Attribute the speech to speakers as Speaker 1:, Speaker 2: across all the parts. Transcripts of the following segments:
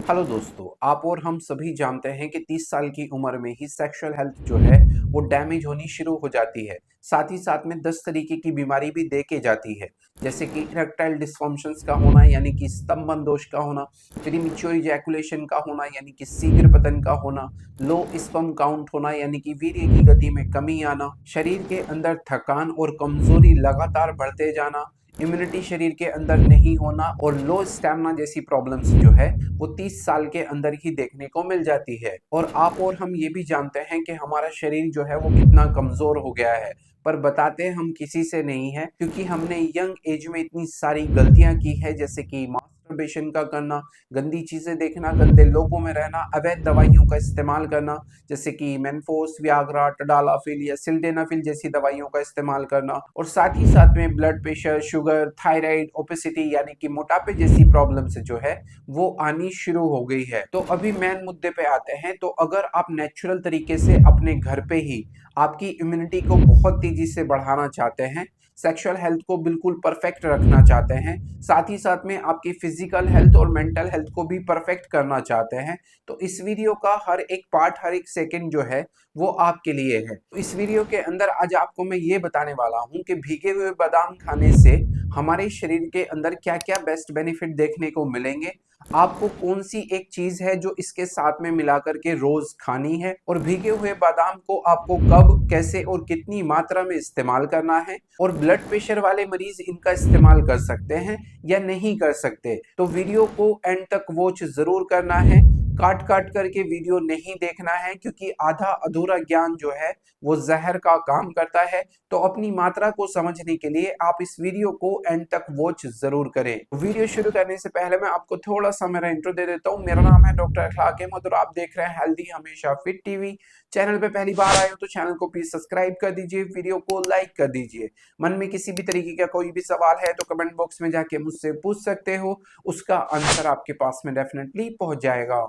Speaker 1: Hello दोस्तों, आप और हम सभी जानते हैं कि 30 साल की उम्र में ही सेक्सुअल हेल्थ जो है वो डैमेज होनी शुरू हो जाती है। साथ ही साथ में 10 तरीके की बीमारी भी देखे जाती है, जैसे कि इरेक्टाइल डिस्फंक्शंस का होना यानी कि स्तंभन दोष का होना, प्रीमेच्योर इजैकुलेशन का होना यानी कि शीघ्र पतन का होना, लो स्पर्म काउंट होना यानी कि वीर्य की गति में कमी आना, शरीर के अंदर थकान और कमजोरी लगातार बढ़ते जाना, इम्यूनिटी शरीर के अंदर नहीं होना और लो स्टैमिना जैसी प्रॉब्लम्स जो है वो 30 साल के अंदर ही देखने को मिल जाती है। और आप और हम ये भी जानते हैं कि हमारा शरीर जो है वो कितना कमजोर हो गया है, पर बताते हम किसी से नहीं है, क्योंकि हमने यंग एज में इतनी सारी गलतियां की है, जैसे कि मास्टरबेशन का करना, गंदी चीजें देखना, गंदे लोगों में रहना, अवैध दवाइयों का इस्तेमाल करना, जैसे कि मेनफोर्स, वियाग्रा, टडालाफिल या सिल्डेनाफिल जैसी दवाइयों का इस्तेमाल करना, और साथ ही साथ में blood pressure, sugar, thyroid, obesity यानी कि मोटापे जैसी प्रॉब्लम्स जो है वो आनी शुरू हो गई है। तो अभी मेन मुद्दे पे आते हैं। तो अगर आप नेचुरल तरीके से अपने घर पे ही आपकी इम्यूनिटी को बहुत तेजी से बढ़ाना चाहते हैं, सेक्सुअल हेल्थ को बिल्कुल परफेक्ट रखना चाहते हैं, साथ ही साथ में आपकी फिजिकल हेल्थ और मेंटल हेल्थ को भी परफेक्ट करना चाहते हैं, तो इस वीडियो का हर एक पार्ट, हर एक सेकंड जो है वो आपके लिए है। तो इस वीडियो के अंदर आज आपको मैं ये बताने वाला हूँ कि भीगे हुए बादाम खाने से हमारे शरीर के अंदर क्या क्या बेस्ट बेनिफिट देखने को मिलेंगे, आपको कौन सी एक चीज है जो इसके साथ में मिलाकर के रोज खानी है, और भीगे हुए बादाम को आपको कब, कैसे और कितनी मात्रा में इस्तेमाल करना है, और ब्लड प्रेशर वाले मरीज इनका इस्तेमाल कर सकते हैं या नहीं कर सकते। तो वीडियो को एंड तक वॉच जरूर करना है, काट काट करके वीडियो नहीं देखना है, क्योंकि आधा अधूरा ज्ञान जो है वो जहर का काम करता है। तो अपनी मात्रा को समझने के लिए आप इस वीडियो को एंड तक वॉच जरूर करें। वीडियो शुरू करने से पहले मैं आपको थोड़ा सा मेरा इंट्रो दे देता हूँ। मेरा नाम है डॉक्टर अखलाक अहमद और आप देख रहे हैं हेल्दी हमेशा फिट टीवी। चैनल पे पहली बार आए हो तो चैनल को प्लीज सब्सक्राइब कर दीजिए, वीडियो को लाइक कर दीजिए। मन में किसी भी तरीके का कोई भी सवाल है तो कमेंट बॉक्स में जाके मुझसे पूछ सकते हो, उसका आंसर आपके पास में डेफिनेटली पहुंच जाएगा।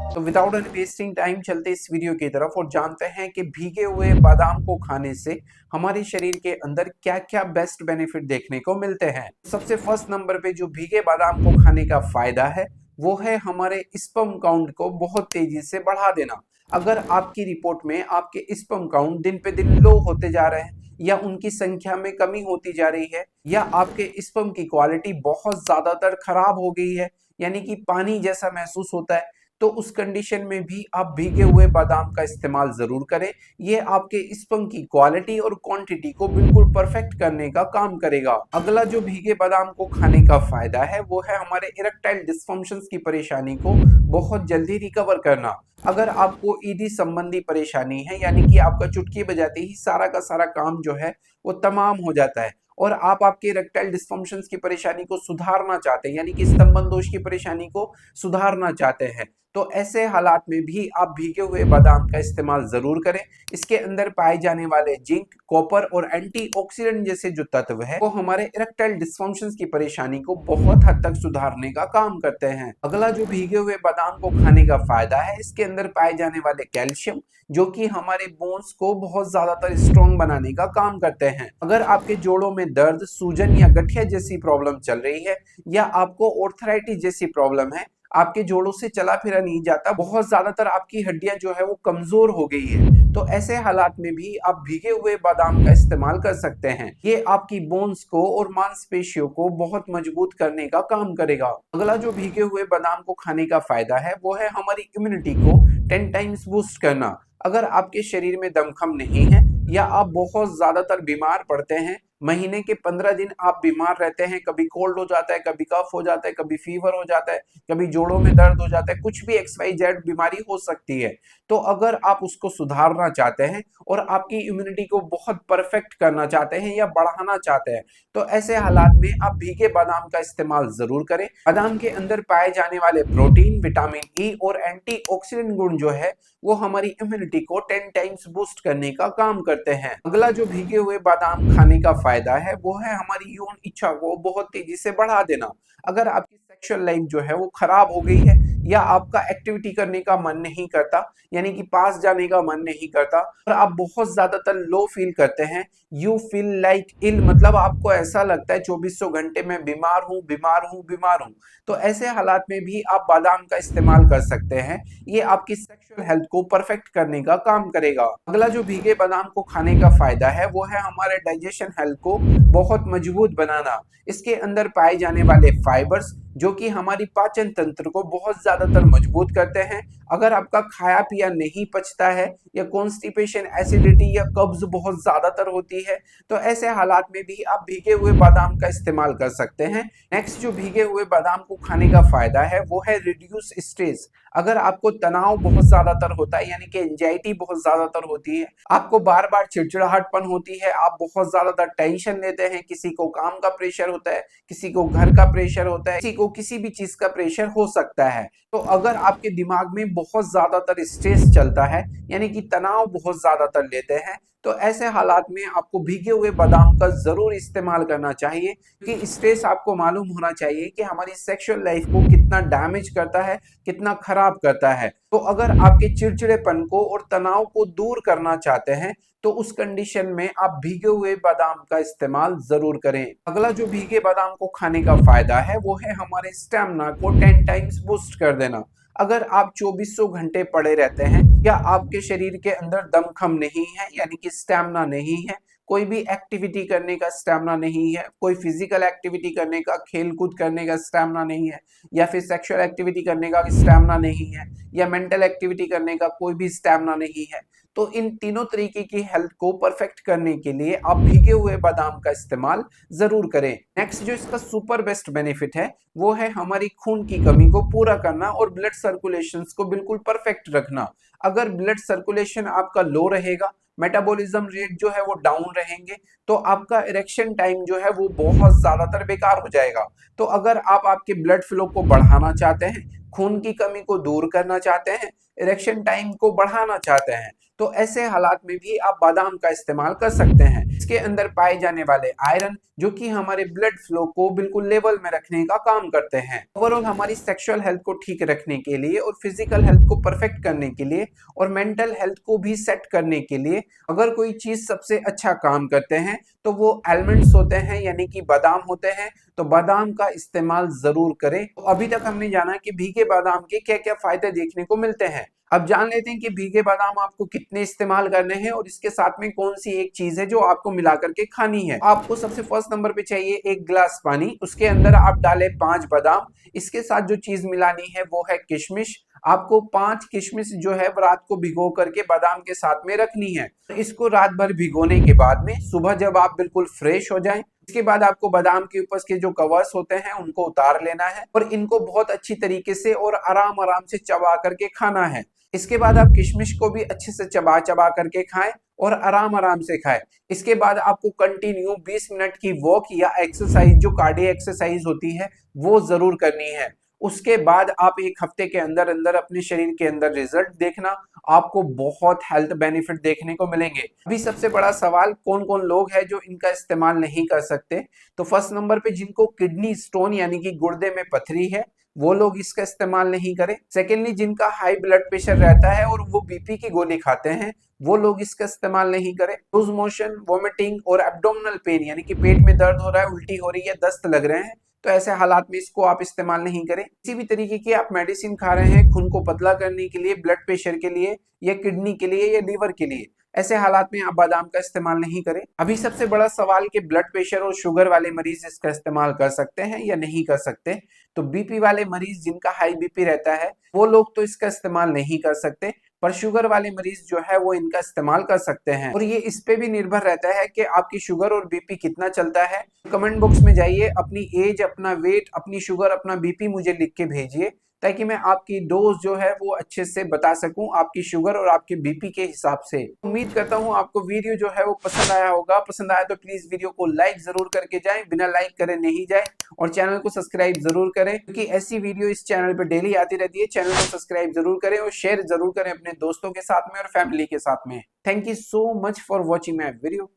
Speaker 1: तो विदाउट एनी वेस्टिंग टाइम चलते इस वीडियो की तरफ और जानते हैं कि भीगे हुए बादाम को खाने से हमारे शरीर के अंदर क्या क्या बेस्ट बेनिफिट देखने को मिलते हैं। सबसे फर्स्ट नंबर पे जो भीगे बादाम को खाने का फायदा है वो है हमारे स्पर्म काउंट को बहुत तेजी से बढ़ा देना। अगर आपकी रिपोर्ट में आपके स्पर्म काउंट दिन पे दिन लो होते जा रहे हैं या उनकी संख्या में कमी होती जा रही है, या आपके स्पर्म की क्वालिटी बहुत ज्यादातर खराब हो गई है, यानी कि पानी जैसा महसूस होता है, तो उस कंडीशन में भी आप भीगे हुए बादाम का इस्तेमाल जरूर करें। ये आपके स्पर्म की क्वालिटी और क्वांटिटी को बिल्कुल परफेक्ट करने का काम करेगा। अगला जो भीगे बादाम को खाने का फायदा है वो है हमारे इरेक्टाइल डिस्फंक्शंस की परेशानी को बहुत जल्दी रिकवर करना। अगर आपको ईडी संबंधी परेशानी है, यानी कि आपका चुटकी बजाते ही सारा का सारा काम जो है वो तमाम हो जाता है, और आप आपके इरेक्टाइल डिस्फंक्शंस की परेशानी को सुधारना चाहते हैं, यानी कि स्तंभन दोष की परेशानी को सुधारना चाहते हैं, तो ऐसे हालात में भी आप भीगे हुए बादाम का इस्तेमाल जरूर करें। इसके अंदर पाए जाने वाले जिंक, कॉपर और एंटीऑक्सीडेंट जैसे जो तत्व है वो हमारे इरेक्टाइल डिस्फंक्शंस की परेशानी को बहुत हद तक सुधारने का काम करते हैं। अगला जो भीगे हुए बादाम को खाने का फायदा है, इसके अंदर पाए जाने वाले कैल्शियम, जो कि हमारे बोन्स को बहुत ज्यादातर स्ट्रॉन्ग बनाने का काम करते हैं। अगर आपके जोड़ों में दर्द, सूजन या गठिया जैसी प्रॉब्लम चल रही है, या आपको ऑर्थराइटिस जैसी प्रॉब्लम है, आपके जोड़ों से चला फिरा नहीं जाता, बहुत ज्यादातर आपकी हड्डियां जो है वो कमजोर हो गई है, तो ऐसे हालात में भी आप भीगे हुए बादाम का इस्तेमाल कर सकते हैं। ये आपकी बोन्स को और मांसपेशियों को बहुत मजबूत करने का काम करेगा। अगला जो भीगे हुए बादाम को खाने का फायदा है वो है हमारी इम्यूनिटी को 10 टाइम्स बूस्ट करना। अगर आपके शरीर में दमखम नहीं है, या आप बहुत ज्यादातर बीमार पड़ते हैं, महीने के 15 दिन आप बीमार रहते हैं, कभी कोल्ड हो जाता है, कभी कफ हो जाता है, कभी फीवर हो जाता है, कभी जोड़ों में दर्द हो जाता है, कुछ भी XYZ बीमारी हो सकती है, तो अगर आप उसको सुधारना चाहते हैं और आपकी इम्यूनिटी को बहुत परफेक्ट करना चाहते हैं या बढ़ाना चाहते हैं, तो ऐसे हालात में आप भीगे बादाम का इस्तेमाल जरूर करें। बादाम के अंदर पाए जाने वाले प्रोटीन, विटामिन ई और एंटीऑक्सीडेंट गुण जो है वो हमारी इम्यूनिटी को 10 टाइम्स बूस्ट करने का काम करते हैं। अगला जो भीगे हुए बादाम खाने का फायदा है वो है हमारी यौन इच्छा को बहुत तेजी से बढ़ा देना। अगर आपकी सेक्सुअल लाइफ जो है वो खराब हो गई है, या आपका एक्टिविटी करने का मन नहीं करता, यानी कि पास जाने का मन नहीं करता, और आप बहुत ज्यादातर लो फील करते हैं, यू फील लाइक इल, मतलब आपको ऐसा लगता है 2400 घंटे में बीमार हूं बीमार हूं बीमार हूं, तो ऐसे हालात में भी आप बादाम का इस्तेमाल कर सकते हैं। ये आपकी सेक्सुअल हेल्थ को परफेक्ट करने का काम करेगा। अगला जो भीगे बादाम को खाने का फायदा है वो है हमारे डाइजेशन हेल्थ को बहुत मजबूत बनाना। इसके अंदर पाए जाने वाले फाइबर्स जो कि हमारी पाचन तंत्र को बहुत ज्यादातर मजबूत करते हैं। अगर आपका खाया पिया नहीं पचता है, या कॉन्स्टिपेशन, एसिडिटी या कब्ज बहुत ज्यादातर होती है, तो ऐसे हालात में भी आप भीगे हुए बादाम का इस्तेमाल कर सकते हैं। नेक्स्ट जो भीगे हुए बादाम को खाने का फायदा है वो है रिड्यूस स्ट्रेस। अगर आपको तनाव बहुत ज्यादातर होता है, यानी कि एंजाइटी बहुत ज्यादातर होती है, आपको बार बार चिड़चिड़ाहटपन होती है, आप बहुत ज्यादातर टेंशन लेते हैं, किसी को काम का प्रेशर होता है, किसी को घर का प्रेशर होता है, किसी को किसी भी चीज का प्रेशर हो सकता है, तो अगर आपके दिमाग में बहुत ज्यादातर स्ट्रेस चलता है, यानी कि तनाव बहुत ज्यादातर लेते हैं, तो ऐसे हालात में आपको भीगे हुए बादाम का जरूर इस्तेमाल करना चाहिए, क्योंकि स्ट्रेस आपको मालूम होना चाहिए कि हमारी सेक्सुअल लाइफ को कितना डैमेज करता है, कितना खराब करता है। तो अगर आपके चिड़चिड़ेपन को और तनाव को दूर करना चाहते हैं, तो उस कंडीशन में आप भीगे हुए बादाम का इस्तेमाल जरूर करें। अगला जो भीगे बादाम को खाने का फायदा है वो है हमारे स्टेमिना को 10 टाइम्स बूस्ट कर देना। अगर आप 2400 घंटे पड़े रहते हैं, या आपके शरीर के अंदर दमखम नहीं है, यानी कि स्टेमिना नहीं है, कोई भी एक्टिविटी करने का स्टेमिना नहीं है, कोई फिजिकल एक्टिविटी करने का, खेल कूद करने का स्टेमिना नहीं है, या फिर सेक्सुअल एक्टिविटी करने का स्टेमिना नहीं है, या मेंटल एक्टिविटी करने का कोई भी स्टेमिना नहीं है, तो इन तीनों तरीके की हेल्थ को परफेक्ट करने के लिए आप भीगे हुए बादाम का इस्तेमाल जरूर करें। नेक्स्ट जो इसका सुपर बेस्ट बेनिफिट है वो है हमारी खून की कमी को पूरा करना और ब्लड सर्कुलेशन को बिल्कुल परफेक्ट रखना। अगर ब्लड सर्कुलेशन आपका लो रहेगा, मेटाबॉलिज्म रेट जो है वो डाउन रहेंगे, तो आपका इरेक्शन टाइम जो है वो बहुत ज्यादातर बेकार हो जाएगा। तो अगर आप आपके ब्लड फ्लो को बढ़ाना चाहते हैं, खून की कमी को दूर करना चाहते हैं, इरेक्शन टाइम को बढ़ाना चाहते हैं, तो ऐसे हालात में भी आप बादाम का इस्तेमाल कर सकते हैं। इसके अंदर पाए जाने वाले आयरन जो कि हमारे ब्लड फ्लो को बिल्कुल लेवल में रखने का काम करते हैं। ओवरऑल हमारी सेक्सुअल हेल्थ को ठीक रखने के लिए और फिजिकल हेल्थ को परफेक्ट करने के लिए और मेंटल हेल्थ को भी सेट करने के लिए अगर कोई चीज सबसे अच्छा काम करते हैं तो वो एलिमेंट्स होते हैं, यानी कि बादाम होते हैं। तो बादाम का इस्तेमाल जरूर करें। तो अभी तक हमने जाना कि भीगे बादाम के क्या क्या फायदे देखने को मिलते हैं। अब जान लेते हैं कि भीगे बादाम आपको कितने इस्तेमाल करने हैं और इसके साथ में कौन सी एक चीज है जो आपको मिला करके खानी है। आपको सबसे फर्स्ट नंबर पे चाहिए 1 गिलास पानी, उसके अंदर आप डालें 5 बादाम। इसके साथ जो चीज मिलानी है वो है किशमिश। आपको 5 किशमिश जो है रात को भिगो करके बादाम के साथ में रखनी है। इसको रात भर भिगोने के बाद में सुबह जब आप बिल्कुल फ्रेश हो जाएं, इसके बाद आपको बादाम के ऊपर के जो कवर्स होते हैं उनको उतार लेना है और इनको बहुत अच्छी तरीके से और आराम आराम से चबा करके खाना है। इसके बाद आप किशमिश को भी अच्छे से चबा चबा करके खाएं और आराम आराम से खाएं। इसके बाद आपको कंटिन्यू 20 मिनट की वॉक या एक्सरसाइज जो कार्डियो एक्सरसाइज होती है वो जरूर करनी है। उसके बाद आप 1 हफ्ते के अंदर अंदर अपने शरीर के अंदर रिजल्ट देखना, आपको बहुत हेल्थ बेनिफिट देखने को मिलेंगे। अभी सबसे बड़ा सवाल कौन कौन लोग हैं जो इनका इस्तेमाल नहीं कर सकते। तो फर्स्ट नंबर पे जिनको किडनी स्टोन यानी कि गुर्दे में पथरी है वो लोग इसका इस्तेमाल नहीं करें। सेकेंडली जिनका हाई ब्लड प्रेशर रहता है और वो बीपी की गोली खाते हैं वो लोग इसका इस्तेमाल नहीं करें। लूज मोशन, वोमिटिंग और एब्डोमिनल पेन यानी कि पेट में दर्द हो रहा है, उल्टी हो रही है, दस्त लग रहे हैं, तो ऐसे हालात में इसको आप इस्तेमाल नहीं करें। किसी भी तरीके की आप मेडिसिन खा रहे हैं खून को पतला करने के लिए, ब्लड प्रेशर के लिए या किडनी के लिए या लीवर के लिए, ऐसे हालात में आप बादाम का इस्तेमाल नहीं करें। अभी सबसे बड़ा सवाल कि ब्लड प्रेशर और शुगर वाले मरीज इसका इस्तेमाल कर सकते हैं या नहीं कर सकते। तो बीपी वाले मरीज जिनका हाई बीपी रहता है वो लोग तो इसका इस्तेमाल नहीं कर सकते, पर शुगर वाले मरीज जो है वो इनका इस्तेमाल कर सकते हैं। और ये इस पे भी निर्भर रहता है कि आपकी शुगर और बीपी कितना चलता है। कमेंट बॉक्स में जाइए, अपनी एज, अपना वेट, अपनी शुगर, अपना बीपी मुझे लिख के भेजिए ताकि मैं आपकी डोज जो है वो अच्छे से बता सकूं आपकी शुगर और आपके बीपी के हिसाब से। उम्मीद करता हूं आपको वीडियो जो है वो पसंद आया होगा। पसंद आया तो प्लीज वीडियो को लाइक जरूर करके जाएं, बिना लाइक करे नहीं जाए, और चैनल को सब्सक्राइब जरूर करें क्योंकि ऐसी वीडियो इस चैनल पे डेली आती रहती है। चैनल को सब्सक्राइब जरूर करें और शेयर जरूर करें अपने दोस्तों के साथ में और फैमिली के साथ में। Thank you so much for watching my video.